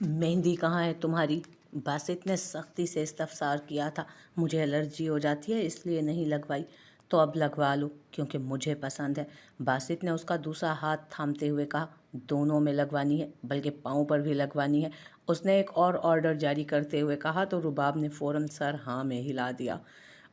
मेहंदी कहाँ है तुम्हारी? बासित ने सख्ती से इस्तफसार किया था। मुझे एलर्जी हो जाती है इसलिए नहीं लगवाई। तो अब लगवा लो क्योंकि मुझे पसंद है। बासित ने उसका दूसरा हाथ थामते हुए कहा, दोनों में लगवानी है, बल्कि पाँव पर भी लगवानी है। उसने एक और ऑर्डर जारी करते हुए कहा तो रुबाब ने फौरन सर हाँ में हिला दिया।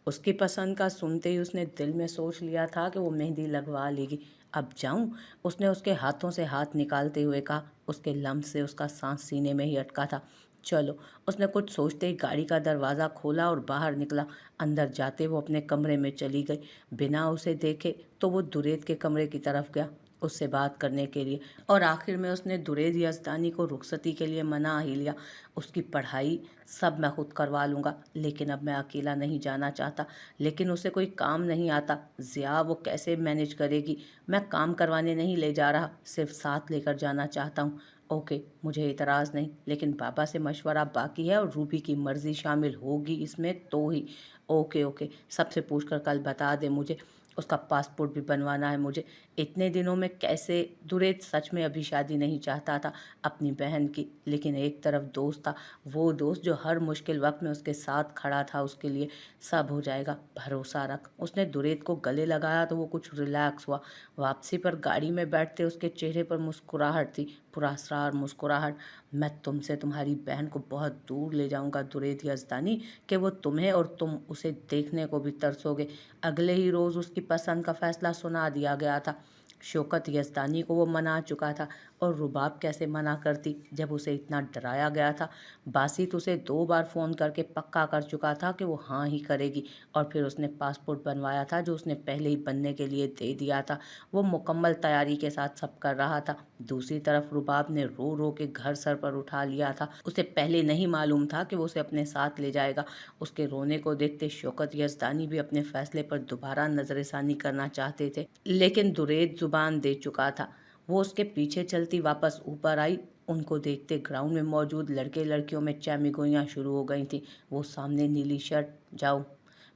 उसकी पसंद का सुनते ही उसने दिल में सोच लिया था कि वो मेहंदी लगवा लेगी। अब जाऊं? उसने उसके हाथों से हाथ निकालते हुए कहा। उसके लम्स से उसका सांस सीने में ही अटका था। चलो, उसने कुछ सोचते ही गाड़ी का दरवाज़ा खोला और बाहर निकला। अंदर जाते वो अपने कमरे में चली गई। बिना उसे देखे तो वो दुरेद के कमरे की तरफ गया उससे बात करने के लिए, और आखिर में उसने दुरेद यज़दानी को रुखसती के लिए मना ही लिया। उसकी पढ़ाई सब मैं खुद करवा लूँगा, लेकिन अब मैं अकेला नहीं जाना चाहता। लेकिन उसे कोई काम नहीं आता। ज़िया वो कैसे मैनेज करेगी? मैं काम करवाने नहीं ले जा रहा, सिर्फ साथ लेकर जाना चाहता हूँ। ओके, मुझे इतराज़ नहीं, लेकिन पापा से मशवरा बाकी है और रूबी की मर्ज़ी शामिल होगी इसमें तो ही। ओके ओके, सबसे पूछकर कल बता दे मुझे। उसका पासपोर्ट भी बनवाना है मुझे। इतने दिनों में कैसे? दुरेद सच में अभी शादी नहीं चाहता था अपनी बहन की, लेकिन एक तरफ दोस्त था, वो दोस्त जो हर मुश्किल वक्त में उसके साथ खड़ा था उसके लिए। सब हो जाएगा, भरोसा रख। उसने दुरेद को गले लगाया तो वो कुछ रिलैक्स हुआ। वापसी पर गाड़ी में बैठते उसके चेहरे पर मुस्कुराहट थी, पुरस्कार मुस्कुराहट। मैं तुमसे तुम्हारी बहन को बहुत दूर ले जाऊंगा दुरेद यज़दानी, कि वो तुम्हें और तुम उसे देखने को भी तरसोगे। अगले ही रोज़ उसकी पसंद का फैसला सुना दिया गया था। शौकत यज़दानी को वो मना चुका था, और रुबाब कैसे मना करती जब उसे इतना डराया गया था। बासित उसे 2 बार फ़ोन करके पक्का कर चुका था कि वो हाँ ही करेगी, और फिर उसने पासपोर्ट बनवाया था जो उसने पहले ही बनने के लिए दे दिया था। वो मुकम्मल तैयारी के साथ सब कर रहा था। दूसरी तरफ रुबाब ने रो रो के घर सर पर उठा लिया था। उसे पहले नहीं मालूम था कि वो उसे अपने साथ ले जाएगा। उसके रोने को देखते शौकत यज़दानी भी अपने फैसले पर दोबारा नज़रसानी करना चाहते थे, लेकिन दुरेद जुबान दे चुका था। वो उसके पीछे चलती वापस ऊपर आई। उनको देखते ग्राउंड में मौजूद लड़के लड़कियों में चहमगोइयाँ शुरू हो गई थीं। वो सामने नीली शर्ट, जाओ।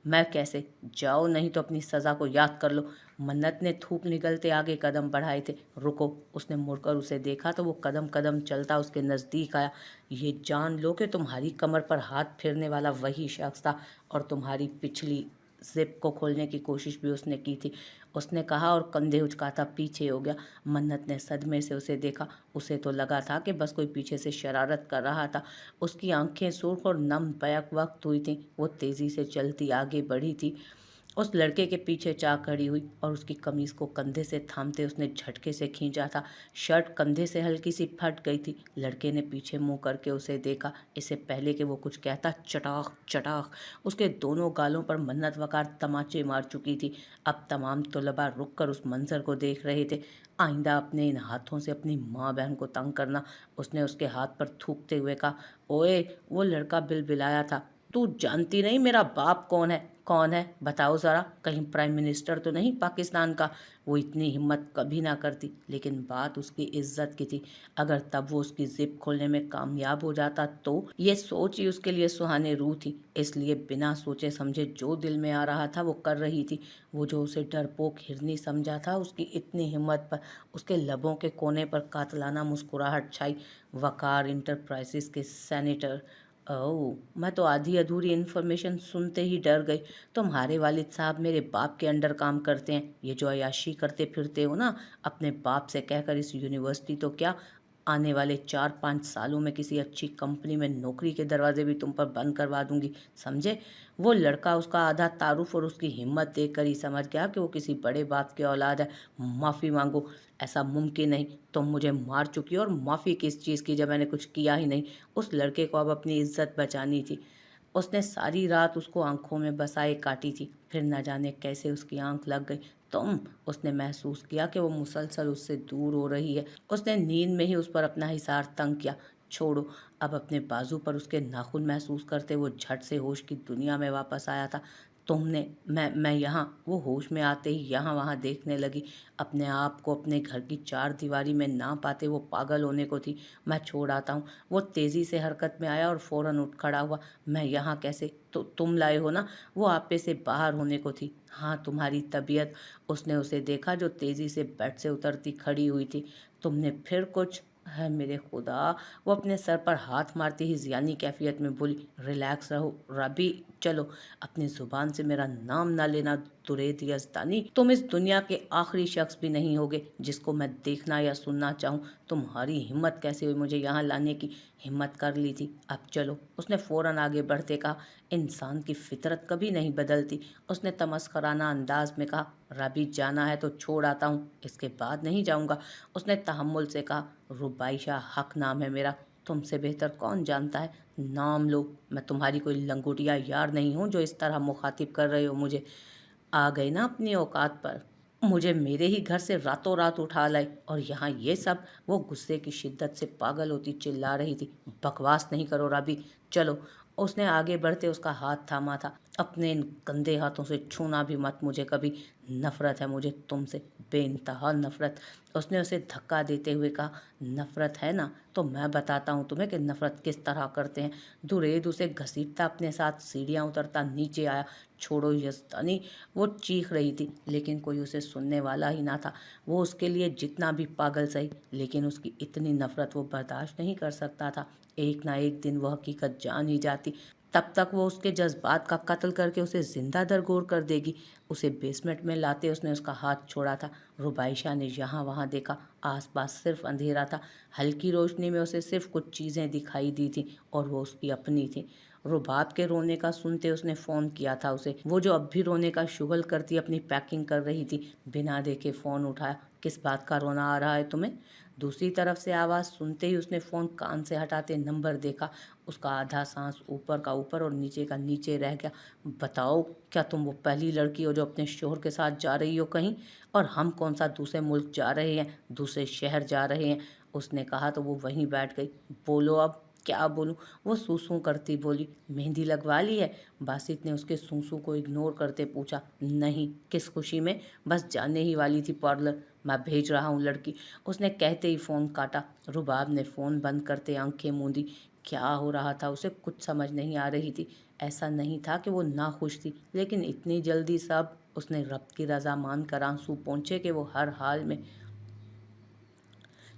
मैं कैसे जाओ? नहीं तो अपनी सज़ा को याद कर लो। मन्नत ने थूक निगलते आगे कदम बढ़ाए थे। रुको। उसने मुड़कर उसे देखा तो वो कदम कदम चलता उसके नज़दीक आया। ये जान लो कि तुम्हारी कमर पर हाथ फेरने वाला वही शख्स था, और तुम्हारी पिछली जिप को खोलने की कोशिश भी उसने की थी, उसने कहा, और कंधे उचकाता पीछे हो गया। मन्नत ने सदमे से उसे देखा। उसे तो लगा था कि बस कोई पीछे से शरारत कर रहा था। उसकी आंखें सुर्ख और नम बैक वक्त हुई थीं। वो तेज़ी से चलती आगे बढ़ी थी। उस लड़के के पीछे जा खड़ी हुई और उसकी कमीज़ को कंधे से थामते उसने झटके से खींचा था। शर्ट कंधे से हल्की सी फट गई थी। लड़के ने पीछे मुंह करके उसे देखा। इससे पहले कि वो कुछ कहता, चटाक चटाक उसके दोनों गालों पर मन्नत वकार तमाचे मार चुकी थी। अब तमाम तलबा रुक कर उस मंजर को देख रहे थे। आइंदा अपने इन हाथों से अपनी माँ बहन को तंग करना। उसने उसके हाथ पर थूकते हुए कहा, ओए! वो लड़का बिलबिलाया था, तू जानती नहीं मेरा बाप कौन है? कौन है बताओ ज़रा? कहीं प्राइम मिनिस्टर तो नहीं पाकिस्तान का? वो इतनी हिम्मत कभी ना करती, लेकिन बात उसकी इज्जत की थी। अगर तब वो उसकी जिप खोलने में कामयाब हो जाता तो? ये सोच ही उसके लिए सुहाने रूह थी, इसलिए बिना सोचे समझे जो दिल में आ रहा था वो कर रही थी। वो जो उसे डरपोक हिरनी समझा था, उसकी इतनी हिम्मत पर उसके लबों के कोने पर कातलाना मुस्कुराहट छाई। वकार इंटरप्राइजेस के सेनेटर। ओह! मैं तो आधी अधूरी इन्फॉर्मेशन सुनते ही डर गई। तुम्हारे वालिद साहब मेरे बाप के अंडर काम करते हैं। ये जो अय्याशी करते फिरते हो ना, अपने बाप से कहकर इस यूनिवर्सिटी तो क्या, आने वाले 4-5 सालों में किसी अच्छी कंपनी में नौकरी के दरवाजे भी तुम पर बंद करवा दूंगी, समझे? वो लड़का उसका आधा तारुफ और उसकी हिम्मत देखकर ही समझ गया कि वो किसी बड़े बाप की औलाद है। माफ़ी मांगो। ऐसा मुमकिन नहीं। तुम मुझे मार चुकी हो, और माफ़ी किस चीज़ की जब मैंने कुछ किया ही नहीं। उस लड़के को अब अपनी इज्जत बचानी थी। उसने सारी रात उसको आंखों में बसाए काटी थी, फिर न जाने कैसे उसकी आंख लग गई। तुम? उसने महसूस किया कि वो मुसलसल उससे दूर हो रही है। उसने नींद में ही उस पर अपना हिसार तंग किया। छोड़ो। अब अपने बाजू पर उसके नाखून महसूस करते वो झट से होश की दुनिया में वापस आया था। तुमने? मैं यहाँ? वो होश में आते ही यहाँ वहाँ देखने लगी। अपने आप को अपने घर की 4 दीवारी में ना पाते वो पागल होने को थी। मैं छोड़ आता हूँ। वो तेज़ी से हरकत में आया और फौरन उठ खड़ा हुआ। मैं यहाँ कैसे? तो तुम लाए हो ना? वो आपे से बाहर होने को थी। हाँ, तुम्हारी तबीयत। उसने उसे देखा जो तेज़ी से बेड से उतरती खड़ी हुई थी। तुमने फिर कुछ? है मेरे खुदा। वो अपने सर पर हाथ मारती ही ज़ियानी कैफियत में बोली, रिलैक्स रहो रबी, चलो अपनी ज़ुबान से मेरा नाम ना लेना। दुरेद यज़दानी, तुम इस दुनिया के आखिरी शख्स भी नहीं होगे जिसको मैं देखना या सुनना चाहूँ। तुम्हारी हिम्मत कैसे हुई मुझे यहाँ लाने की? हिम्मत कर ली थी, अब चलो। उसने फ़ौरन आगे बढ़ते कहा, इंसान की फितरत कभी नहीं बदलती। उसने तमस्कराना अंदाज में कहा, रबी जाना है तो छोड़ आता हूँ, इसके बाद नहीं जाऊँगा। उसने तहम्मुल से कहा, रुबाइशा हक नाम है मेरा, तुमसे बेहतर कौन जानता है? नाम लो, मैं तुम्हारी कोई लंगोटिया यार नहीं हूँ जो इस तरह मुखातिब कर रहे हो मुझे। आ गई ना अपनी औकात पर? मुझे मेरे ही घर से रातों रात उठा लाए और यहाँ ये सब। वो गुस्से की शिद्दत से पागल होती चिल्ला रही थी, बकवास नहीं करो राबी, चलो। उसने आगे बढ़ते उसका हाथ थामा था, अपने इन गंदे हाथों से छूना भी मत मुझे कभी। नफरत है मुझे तुमसे, बेइंतहा नफरत। उसने उसे धक्का देते हुए कहा, नफरत है ना, तो मैं बताता हूँ तुम्हें कि नफरत किस तरह करते हैं। दुरेद उसे घसीटता अपने साथ सीढ़ियाँ उतरता नीचे आया। छोड़ो यज़दानी, वो चीख रही थी, लेकिन कोई उसे सुनने वाला ही ना था। वो उसके लिए जितना भी पागल सही, लेकिन उसकी इतनी नफरत वो बर्दाश्त नहीं कर सकता था। एक ना एक दिन वह हकीकत जान ही जाती, तब तक वो उसके जज्बात का कत्ल करके उसे जिंदा दरगोर कर देगी। उसे बेसमेंट में लाते उसने उसका हाथ छोड़ा था। रुबाइशा ने यहाँ वहाँ देखा, आसपास सिर्फ अंधेरा था। हल्की रोशनी में उसे सिर्फ कुछ चीज़ें दिखाई दी थी और वो उसकी अपनी थी। रुबाब के रोने का सुनते उसने फ़ोन किया था उसे, वो जो अब भी रोने का शुगल करती अपनी पैकिंग कर रही थी। बिना देखे फ़ोन उठाया, किस बात का रोना आ रहा है तुम्हें? दूसरी तरफ से आवाज़ सुनते ही उसने फ़ोन कान से हटाते नंबर देखा। उसका आधा सांस ऊपर का ऊपर और नीचे का नीचे रह गया। बताओ, क्या तुम वो पहली लड़की हो जो अपने शोहर के साथ जा रही हो कहीं? और हम कौन सा दूसरे मुल्क जा रहे हैं, दूसरे शहर जा रहे हैं? उसने कहा तो वो वहीं बैठ गई। बोलो अब, क्या बोलूं? वो सूसू करती बोली, मेहंदी लगवा ली है? बासित ने उसके सूसू को इग्नोर करते पूछा। नहीं, किस खुशी में, बस जाने ही वाली थी पार्लर, मैं भेज रहा हूँ लड़की। उसने कहते ही फ़ोन काटा। रुबाब ने फ़ोन बंद करते आंखें मूंदी। क्या हो रहा था उसे कुछ समझ नहीं आ रही थी। ऐसा नहीं था कि वो नाखुश थी, लेकिन इतनी जल्दी सब। उसने रब की रजा मान कर आंसू पोंछे कि वो हर हाल में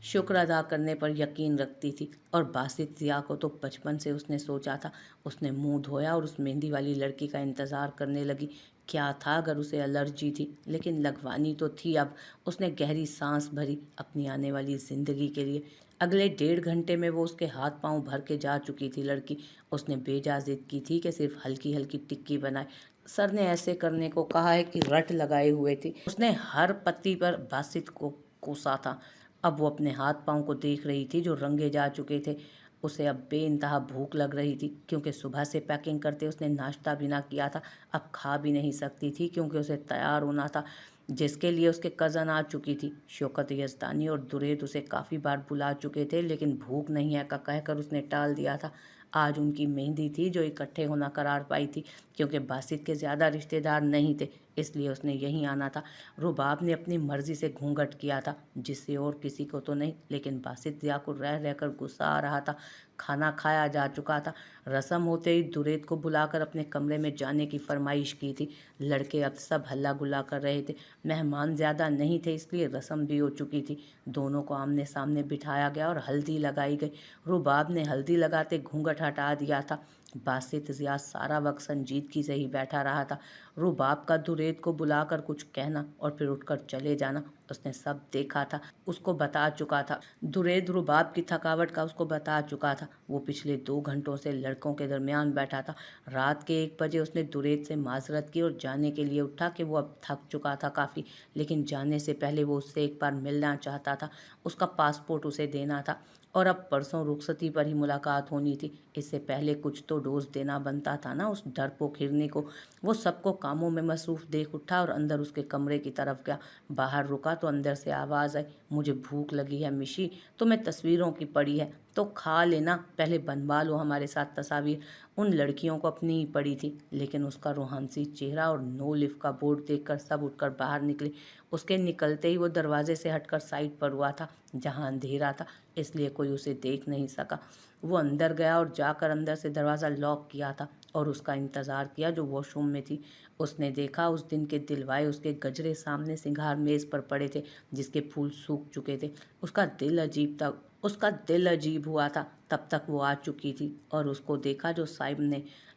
शुक्र अदा करने पर यकीन रखती थी। और बासित ज़िया को तो बचपन से उसने सोचा था। उसने मुंह धोया और उस मेहंदी वाली लड़की का इंतज़ार करने लगी। क्या था अगर उसे एलर्जी थी, लेकिन लगवानी तो थी अब। उसने गहरी सांस भरी अपनी आने वाली ज़िंदगी के लिए। अगले 1.5 घंटे में वो उसके हाथ पांव भर के जा चुकी थी लड़की। उसने बेजा जिद की थी कि सिर्फ हल्की हल्की टिक्की बनाए। सर ने ऐसे करने को कहा है कि रट लगाए हुए थी। उसने हर पत्ती पर बासित को कोसा था। अब वो अपने हाथ पांव को देख रही थी जो रंगे जा चुके थे। उसे अब बेइंतहा भूख लग रही थी, क्योंकि सुबह से पैकिंग करते उसने नाश्ता भी ना किया था। अब खा भी नहीं सकती थी, क्योंकि उसे तैयार होना था, जिसके लिए उसके कज़न आ चुकी थी। शौकत यज़दानी और दुरेद उसे काफ़ी बार बुला चुके थे, लेकिन भूख नहीं है का कहकर उसने टाल दिया था। आज उनकी मेहंदी थी जो इकट्ठे होना करार पाई थी, क्योंकि बासित के ज़्यादा रिश्तेदार नहीं थे, इसलिए उसने यहीं आना था। रुबाब ने अपनी मर्जी से घूंघट किया था, जिससे और किसी को तो नहीं, लेकिन बासित ज़िया को रह रहकर गुस्सा आ रहा था। खाना खाया जा चुका था। रस्म होते ही दुरेद को बुलाकर अपने कमरे में जाने की फरमाइश की थी। लड़के अब सब हल्ला गुल्ला कर रहे थे। मेहमान ज़्यादा नहीं थे, इसलिए रस्म भी हो चुकी थी। दोनों को आमने सामने बिठाया गया और हल्दी लगाई गई। रुबाब ने हल्दी लगाते घूंघट हटा दिया था। बासित ज़िया सारा वक्त संजीदगी से ही बैठा रहा था। रुबाब का दुरेद को बुलाकर कुछ कहना और फिर उठकर चले जाना, उसने सब देखा था, उसको बता चुका था। दुरेद रुबाब की थकावट का उसको बता चुका था। वो पिछले 2 घंटों से लड़कों के दरमियान बैठा था। रात के 1 बजे उसने दुरेद से माजरत की और जाने के लिए उठा कि वो अब थक चुका था काफ़ी, लेकिन जाने से पहले वो उससे एक बार मिलना चाहता था। उसका पासपोर्ट उसे देना था और अब परसों रुखसती पर ही मुलाकात होनी थी। इससे पहले कुछ तो डोज देना बनता था ना उस डरपोक हिरनी को। वो सबको कामों में मसरूफ़ देख उठा और अंदर उसके कमरे की तरफ गया। बाहर रुका तो अंदर से आवाज़ आई, मुझे भूख लगी है मिशी, तुम्हें तस्वीरों की पड़ी है तो खा लेना, पहले बनवा लो हमारे साथ तस्वीर। उन लड़कियों को अपनी ही पड़ी थी, लेकिन उसका रूहानसी चेहरा और नो लिफ्ट का बोर्ड देखकर सब उठकर बाहर निकले। उसके निकलते ही वो दरवाजे से हटकर साइड पर हुआ था, जहाँ अंधेरा था, इसलिए कोई उसे देख नहीं सका। वो अंदर गया और जाकर अंदर से दरवाज़ा लॉक किया था और उसका इंतज़ार किया जो वॉशरूम में थी। उसने देखा उस दिन के दिलवाए उसके गजरे सामने सिंगार मेज़ पर पड़े थे, जिसके फूल सूख चुके थे। उसका दिल अजीब था, اس کا دل عجیب ہوا تھا۔ تب تک وہ آ چکی تھی اور اس کو دیکھا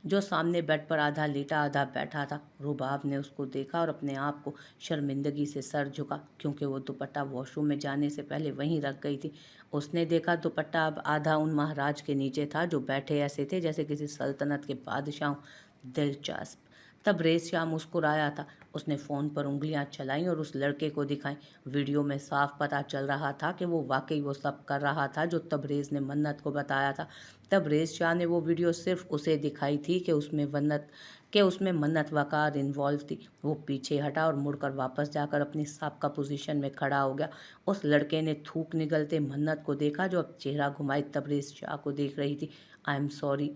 جو سامنے بیڈ پر آدھا لیٹا آدھا بیٹھا تھا۔ رباب نے اس کو دیکھا اور اپنے آپ کو شرمندگی سے سر جھکا، کیونکہ وہ دوپٹہ واش روم میں جانے سے پہلے وہیں رکھ گئی تھی۔ اس نے دیکھا دوپٹہ اب آدھا ان مہاراج کے نیچے تھا جو بیٹھے ایسے تھے جیسے کسی سلطنت کے بادشاہ۔ دلچسپ۔ تبریز شاہ مسکرایا تھا۔ اس نے فون پر انگلیاں چلائیں اور اس لڑکے کو دکھائیں۔ ویڈیو میں صاف پتہ چل رہا تھا کہ وہ واقعی وہ سب کر رہا تھا جو تبریز نے منت کو بتایا تھا۔ تبریز شاہ نے وہ ویڈیو صرف اسے دکھائی تھی کہ اس میں منت وقار انوالو تھی۔ وہ پیچھے ہٹا اور مڑ کر واپس جا کر اپنی سابقہ پوزیشن میں کھڑا ہو گیا۔ اس لڑکے نے تھوک نگلتے منت کو دیکھا جو اب چہرہ گھمائے تبریز شاہ کو دیکھ رہی تھی۔ آئی ایم سوری،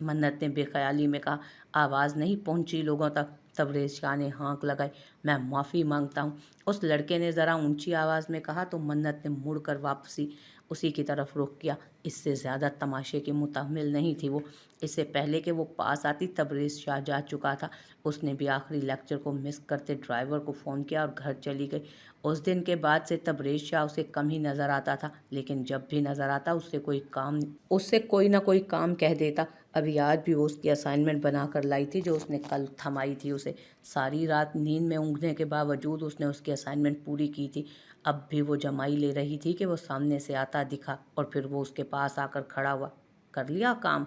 منت نے بے خیالی میں کہا۔ آواز نہیں پہنچی لوگوں تک؟ تبریز شاہ نے ہانک لگائی۔ میں معافی مانگتا ہوں، اس لڑکے نے ذرا اونچی آواز میں کہا تو منت نے مڑ کر واپسی اسی کی طرف رخ کیا۔ اس سے زیادہ تماشے کی متحمل نہیں تھی وہ۔ اس سے پہلے کہ وہ پاس آتی تبریز شاہ جا چکا تھا۔ اس نے بھی آخری لیکچر کو مس کرتے ڈرائیور کو فون کیا اور گھر چلی گئی۔ اس دن کے بعد سے تبریز شاہ اسے کم ہی نظر آتا تھا، لیکن جب بھی نظر آتا اس سے کوئی نہ کوئی کام کہہ دیتا۔ ابھی آج بھی وہ اس کی اسائنمنٹ بنا کر لائی تھی جو اس نے کل تھمائی تھی اسے۔ ساری رات نیند میں اونگنے کے باوجود اس نے اس کی اسائنمنٹ پوری کی تھی۔ اب بھی وہ جمائی لے رہی تھی کہ وہ سامنے سے آتا دکھا اور پھر وہ اس کے پاس آ کر کھڑا ہوا۔ کر لیا کام؟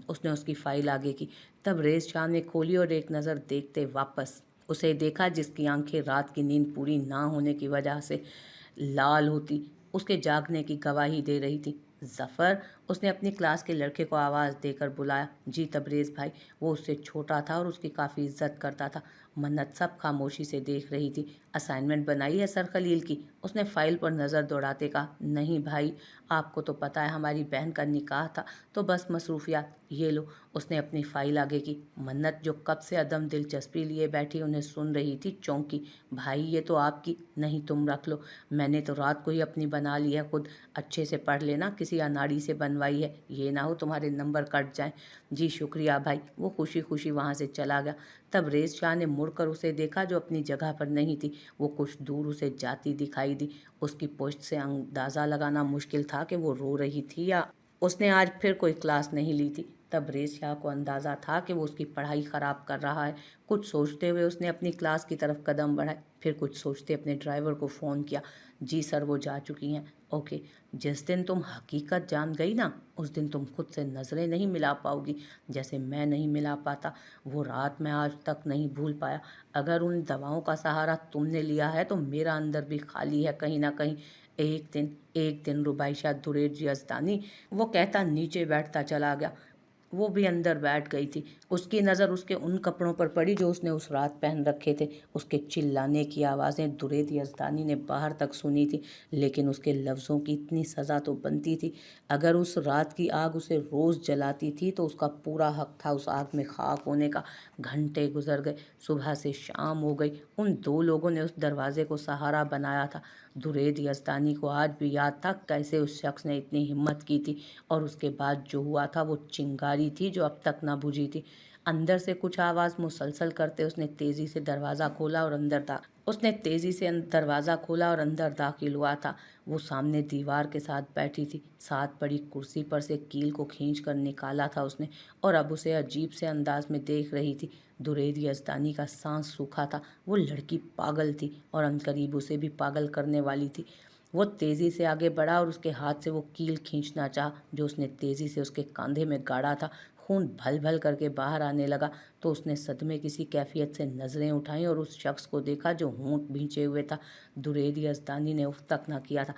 اس نے اس کی فائل آگے کی۔ تبریز شاہ نے کھولی اور ایک نظر دیکھتے واپس اسے دیکھا جس کی آنکھیں رات کی نیند پوری نہ ہونے کی وجہ سے لال ہوتی اس کے جاگنے کی گواہی دے رہی تھی۔ ظفر، اس نے اپنی کلاس کے لڑکے کو آواز دے کر بلایا۔ جی تبریز بھائی۔ وہ اس سے چھوٹا تھا اور اس کی کافی عزت کرتا تھا۔ منت سب خاموشی سے دیکھ رہی تھی۔ اسائنمنٹ بنائی ہے سر خلیل کی؟ اس نے فائل پر نظر دوڑاتے کہا۔ نہیں بھائی، آپ کو تو پتہ ہے ہماری بہن کا نکاح تھا تو بس مصروفیات۔ یہ لو۔ اس نے اپنی فائل آگے کی۔ منت جو کب سے عدم دلچسپی لیے بیٹھی انہیں سن رہی تھی چونکی۔ بھائی یہ تو آپ کی نہیں، تم رکھ لو، میں نے تو رات کو ہی اپنی بنا لی ہے خود۔ اچھے سے پڑھ لینا، کسی اناڑی سے بنوائی ہے، یہ نہ ہو تمہارے نمبر کٹ جائیں۔ جی شکریہ بھائی۔ وہ خوشی خوشی وہاں سے چلا گیا۔ تبریز شاہ نے مڑ کر اسے دیکھا جو اپنی جگہ پر نہیں تھی۔ وہ کچھ دور اسے جاتی دکھائی دی۔ اس کی پشت سے اندازہ لگانا مشکل تھا کہ وہ رو رہی تھی یا اس نے آج پھر کوئی کلاس نہیں لی تھی۔ تبریز شاہ کو اندازہ تھا کہ وہ اس کی پڑھائی خراب کر رہا ہے۔ کچھ سوچتے ہوئے اس نے اپنی کلاس کی طرف قدم بڑھائے، پھر کچھ سوچتے اپنے ڈرائیور کو فون کیا۔ جی سر، وہ جا چکی ہیں۔ اوکے۔ جس دن تم حقیقت جان گئی نا، اس دن تم خود سے نظریں نہیں ملا پاؤ گی جیسے میں نہیں ملا پاتا۔ وہ رات میں آج تک نہیں بھول پایا۔ اگر ان دواؤں کا سہارا تم نے لیا ہے تو میرا اندر بھی خالی ہے کہیں نہ کہیں۔ ایک دن ربائشہ دریج یزدانی، وہ کہتا نیچے بیٹھتا چلا گیا۔ وہ بھی اندر بیٹھ گئی تھی۔ اس کی نظر اس کے ان کپڑوں پر پڑی جو اس نے اس رات پہن رکھے تھے۔ اس کے چلانے کی آوازیں درید یزدانی نے باہر تک سنی تھی، لیکن اس کے لفظوں کی اتنی سزا تو بنتی تھی۔ اگر اس رات کی آگ اسے روز جلاتی تھی تو اس کا پورا حق تھا اس آگ میں خاک ہونے کا۔ گھنٹے گزر گئے، صبح سے شام ہو گئی۔ ان دو لوگوں نے اس دروازے کو سہارا بنایا تھا۔ درید یزدانی کو آج بھی یاد تھا کیسے اس شخص نے اتنی ہمت کی تھی، اور اس کے بعد جو ہوا تھا وہ چنگاری تھی جو اب تک نہ بجھی تھی۔ اندر سے کچھ آواز مسلسل کرتے اس نے تیزی سے دروازہ کھولا اور اندر داخل ہوا تھا۔ وہ سامنے دیوار کے ساتھ بیٹھی تھی۔ ساتھ پڑی کرسی پر سے کیل کو کھینچ کر نکالا تھا اس نے، اور اب اسے عجیب سے انداز میں دیکھ رہی تھی۔ درید یزدانی کا سانس سوکھا تھا۔ وہ لڑکی پاگل تھی اور عنقریب اسے بھی پاگل کرنے والی تھی۔ وہ تیزی سے آگے بڑھا اور اس کے ہاتھ سے وہ کیل کھینچنا چاہا جو اس نے تیزی سے اس کے کاندھے میں گاڑا تھا۔ خون بھل بھل کر کے باہر آنے لگا تو اس نے صدمے کسی کیفیت سے نظریں اٹھائیں اور اس شخص کو دیکھا جو ہونٹ بھینچے ہوئے تھا۔ درید یزدانی نے اف تک نہ کیا تھا۔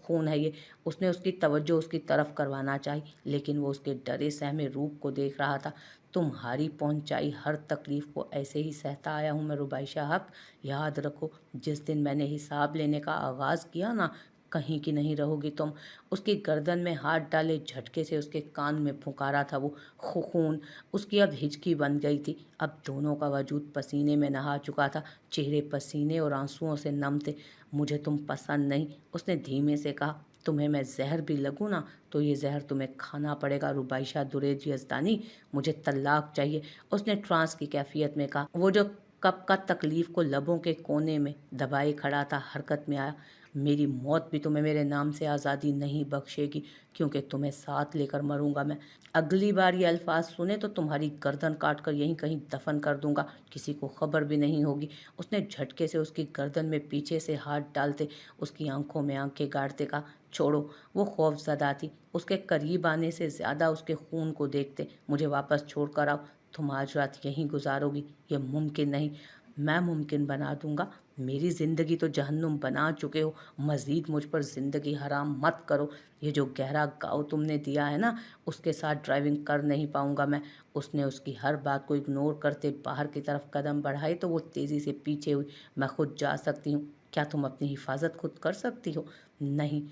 خون ہے یہ۔ اس نے اس کی توجہ اس کی طرف کروانا چاہی، لیکن وہ اس کے ڈرے سہمے روپ کو دیکھ رہا تھا۔ تمہاری پہنچائی ہر تکلیف کو ایسے ہی سہتا آیا ہوں میں ربائشہ حق۔ یاد رکھو، جس دن میں نے حساب لینے کا آغاز کیا نا، کہیں کی نہیں رہو گی تم۔ اس کی گردن میں ہاتھ ڈالے جھٹکے سے اس کے کان میں پھنکارا تھا وہ خون۔ اس کی اب ہچکی بن گئی تھی۔ اب دونوں کا وجود پسینے میں نہا چکا تھا، چہرے پسینے اور آنسوؤں سے نم تھے۔ مجھے تم پسند نہیں، اس نے دھیمے سے کہا۔ تمہیں میں زہر بھی لگوں نا تو یہ زہر تمہیں کھانا پڑے گا ربائشہ درید یزدانی۔ مجھے طلاق چاہیے، اس نے ٹرانس کی کیفیت میں کہا۔ وہ جو کب کا تکلیف کو لبوں کے کونے میں دبائے کھڑا تھا حرکت میں آیا۔ मेरी मौत भी तुम्हें मेरे नाम से आज़ादी नहीं बख्शेगी, क्योंकि तुम्हें साथ लेकर मरूंगा मैं। अगली बार ये अल्फाज सुने तो तुम्हारी गर्दन काट कर यहीं कहीं दफन कर दूंगा, किसी को खबर भी नहीं होगी। उसने झटके से उसकी गर्दन में पीछे से हाथ डालते उसकी आंखों में आंखें गाड़ते कहा, छोड़ो। वो खौफजदा थी, उसके करीब आने से ज़्यादा उसके खून को देखते। मुझे वापस छोड़ कर आओ, तुम आज रात यहीं गुजारोगी, ये मुमकिन नहीं। मैं मुमकिन बना दूंगा। मेरी ज़िंदगी तो जहन्नुम बना चुके हो, मज़ीद मुझ पर ज़िंदगी हराम मत करो। ये जो गहरा घाव तुमने दिया है ना, उसके साथ ड्राइविंग कर नहीं पाऊंगा मैं। उसने उसकी हर बात को इग्नोर करते बाहर की तरफ कदम बढ़ाए तो वो तेज़ी से पीछे हुई। मैं खुद जा सकती हूँ। क्या तुम अपनी हिफाजत खुद कर सकती हो? नहीं।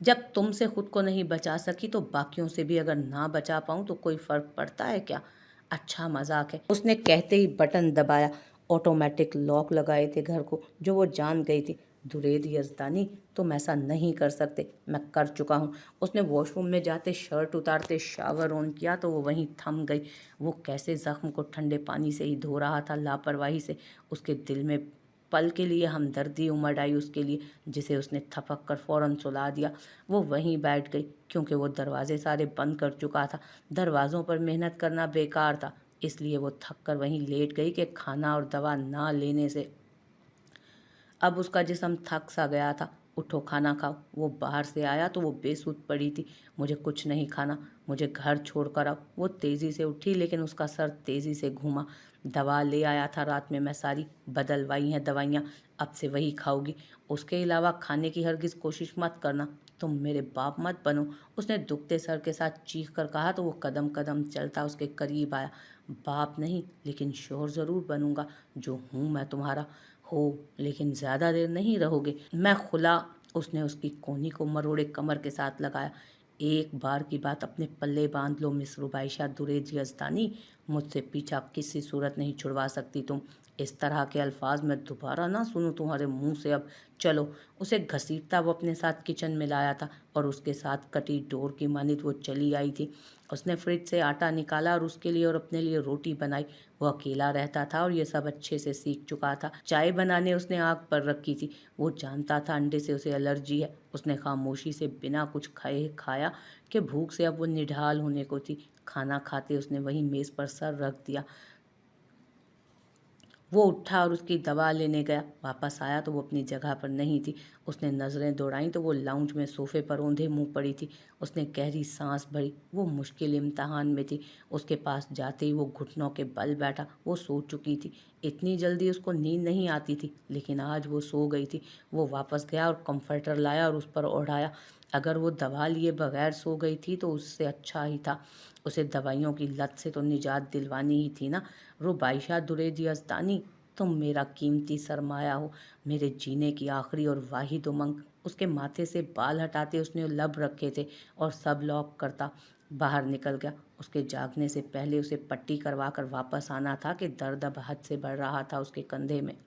जब तुमसे खुद को नहीं बचा सकी तो बाकियों से भी अगर ना बचा पाऊँ तो कोई फ़र्क पड़ता है क्या? अच्छा मजाक है। उसने कहते ही बटन दबाया। ऑटोमेटिक लॉक लगाए थे घर को, जो वो जान गई थी। दुरेद यज़दानी, तुम ऐसा नहीं कर सकते, मैं कर चुका हूँ। उसने वॉशरूम में जाते शर्ट उतारते शावर ऑन किया तो वो वहीं थम गई। वो कैसे ज़ख्म को ठंडे पानी से ही धो रहा था, लापरवाही से। उसके दिल में पल के लिए हमदर्दी उमड़ आई उसके लिए, जिसे उसने थपक कर फ़ौरन सुला दिया। वो वहीं बैठ गई, क्योंकि वो दरवाजे सारे बंद कर चुका था। दरवाज़ों पर मेहनत करना बेकार था, इसलिए वो थक कर वहीं लेट गई कि खाना और दवा ना लेने से अब उसका जिस्म थक सा गया था। उठो खाना खाओ। वो बाहर से आया तो वो बेसुध पड़ी थी। मुझे कुछ नहीं खाना, मुझे घर छोड़ कर आओ। वो तेज़ी से उठी लेकिन उसका सर तेज़ी से घूमा। दवा ले आया था रात में मैं सारी, बदलवाई हैं दवाइयाँ, अब से वही खाओगी। उसके अलावा खाने की हरगिज़ कोशिश मत करना, तुम मेरे बाप मत बनो। उसने दुखते सर के साथ चीख कर कहा तो वो कदम कदम चलता उसके करीब आया। बाप नहीं, लेकिन शोहर ज़रूर बनूंगा। जो हूँ मैं तुम्हारा, हो, लेकिन ज़्यादा देर नहीं रहोगे। मैं खुला। उसने उसकी कोहनी को मरोड़े कमर के साथ लगाया। एक बार की बात अपने पल्ले बांध लो मिस रुबाइशा दुरेज यज़दानी, मुझसे पीछा किसी सूरत नहीं छुड़वा सकती तुम। इस तरह के अल्फाज मैं दोबारा ना सुनूं तुम्हारे मुंह से अब। चलो। उसे घसीटता वो अपने साथ किचन में लाया था और उसके साथ कटी डोर की मानित वो चली आई थी। उसने फ्रिज से आटा निकाला और उसके लिए और अपने लिए रोटी बनाई। वो अकेला रहता था और ये सब अच्छे से सीख चुका था। चाय बनाने उसने आग पर रखी थी। वो जानता था अंडे से उसे एलर्जी है। उसने खामोशी से बिना कुछ खाए खाया कि भूख से अब वो निढाल होने को थी। खाना खाते उसने वही मेज़ पर सर रख दिया। वो उठा और उसकी दवा लेने गया। वापस आया तो वो अपनी जगह पर नहीं थी। उसने नज़रें दौड़ाईं तो वो लाउंज में सोफे पर औंधे मुंह पड़ी थी। उसने गहरी सांस भरी। वो मुश्किल इम्तहान में थी। उसके पास जाते ही वो घुटनों के बल बैठा। वो सो चुकी थी। इतनी जल्दी उसको नींद नहीं आती थी, लेकिन आज वो सो गई थी। वो वापस गया और कंफर्टर लाया और उस पर ओढ़ाया। अगर वो दवा लिए बगैर सो गई थी तो उससे अच्छा ही था। उसे दवाइयों की लत से तो निजात दिलवानी ही थी ना। रुबाइशा दुरेज यज़दानी, तुम मेरा कीमती सरमाया हो, मेरे जीने की आखिरी और वाहिद उमंग। उसके माथे से बाल हटाते उसने लब रखे थे और सब लॉक करता बाहर निकल गया। उसके जागने से पहले उसे पट्टी करवा कर वापस आना था कि दर्द अब हद से बढ़ रहा था उसके कंधे में।